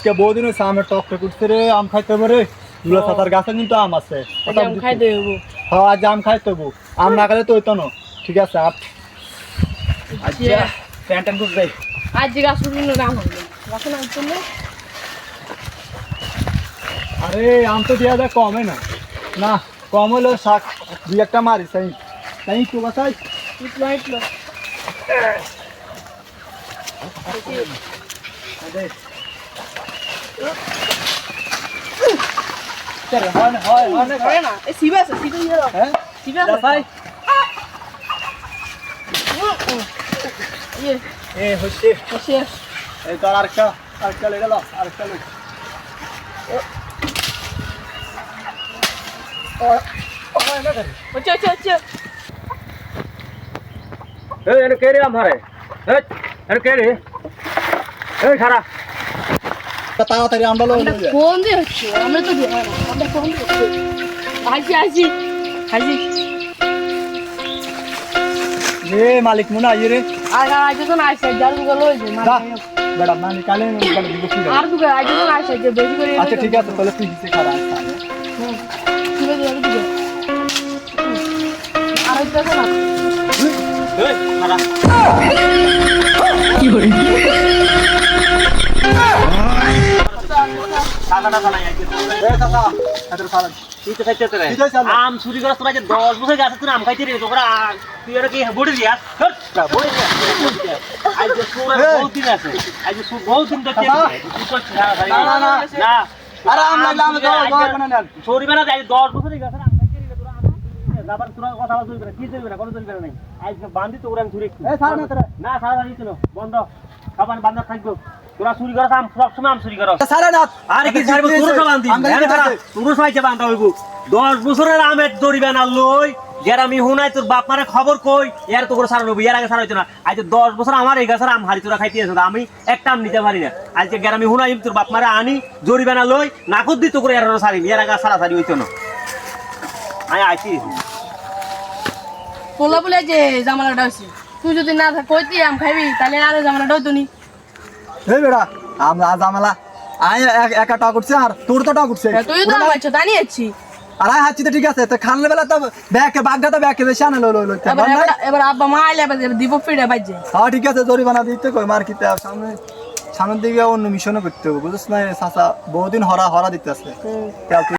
আজকে বহুদিন হয়েছে আমের টক টক উঠছে রে, আম খাইতে হবে রে। দুলা চাচার গাছে কিন্তু আম আছে। আম খাইতে হবো। হ্যাঁ আজ আম খাইতে হবো, আম না খেলে তো হইতো না। ঠিক আছে আচ্ছা প্যান্ট ট্যান্ট করতে যাই। আজ যে গাছ উঠলো আম হবে গাছে নাম তুললে। আরে আম তো দেওয়া যায় কমে না, না কম হলেও শাক দুই একটা মারি তাই তাই তো বাসাই ইটলো ইটলো হয় না এই সিবা আছে সিবা দিয়ে দাও। হ্যাঁ সিবা আছে ভাই ইয়ে এ হচ্ছে শেষ এই তো আরেকটা লেগে দাও, আরেকটা লেগে হচ্ছে হচ্ছে হচ্ছে এই এনে কে রে আমারে এই এনে কে রে এই খারা তাড়াতাড়ি আমরা লোক ফোন দিয়ে হচ্ছে আমরা তো দিয়ে আমরা ফোন দিয়ে হচ্ছে আসি আসি আসি রে মালিক মুনা আই রে আর আজ তো না আসে যার গুলো হইছে যা বেড়া মানে কালে বলে দিব কি আর দুটো আজ তো আসে যে বেশি করে আচ্ছা ঠিক আছে তাহলে তুই হিসে খারাপ সিবা দিয়ে দিও আর এটা না এই খারা টাকাটা চালাই আইছে এ কাকা এত খারাপ তুই তো খাইতে রে ঠিক আছে আম চুরি করা তোরা যে 10 বছর গাছে তুই আম খাইতে রে তোরা তুই এর কি বড়ি দিয়াস বড়ি দিয়াস আজ যে সুর বহুত দিন আছে আজ যে সুর বহুত দিন দেখতে তুই তো না আরে আম লাগলে আমি দাও বানা না চুরি বানা যায় 10 বছর গাছে আম খাইতে রে তোরা যাবার তোরা কথা বলবি না কি চলবে না কোন চলবে না নাই আজ বান্ধি তো ওরা চুরি এ ছাড় না তোরা না সারা দিন ছিল বন্ধ খাবার বান্ধা থাকবো তোরা চুরি করা আম সব সময় আম চুরি করা ছাড় না আরে কি ছাড়বো তোর সব আনতি তোর সাইতে বান্ধা হইব 10 বছরের আমের দড়ি বানা লই যার আমি হুনাই তোর বাপ মারে খবর কই এর তো করে সারা হইব এর আগে সারা হইতো না আজ 10 বছর আমার এই গাছের আম হারি তোরা খাইতে আছো আমি একটা আম নিতে পারি না আজকে গ্রামে হুনাই তোর বাপ মারে আনি দড়ি বানা লই নাকত দি তো করে এর সারি এর আগে সারা সারি হইতো না আয় আইছি পোলা বলে যে জামালাটা হইছে তুই যদি না থাক কইতি আম খাইবি তাহলে আর জামালাটা হইতো নি এই বেড়া আমরা জামালা আয় একা টক উঠছে আর তোর তো টক উঠছে তুই তো আমাইছো জানি আছি আর আয় হাচ্ছি তো ঠিক আছে তো খানলে বেলা তো ব্যাকে বাগা তো ব্যাকে বেশি আনে লো এবার আব্বা মা আইলে এবার দিব ফিরে বাজে হ্যাঁ ঠিক আছে জরিমানা দিতে কই মার্কেটে সামনের দিকে অন্য মিশনও করতে হবে বুঝছ না চাচা বহুদিন হরা দিতে আছে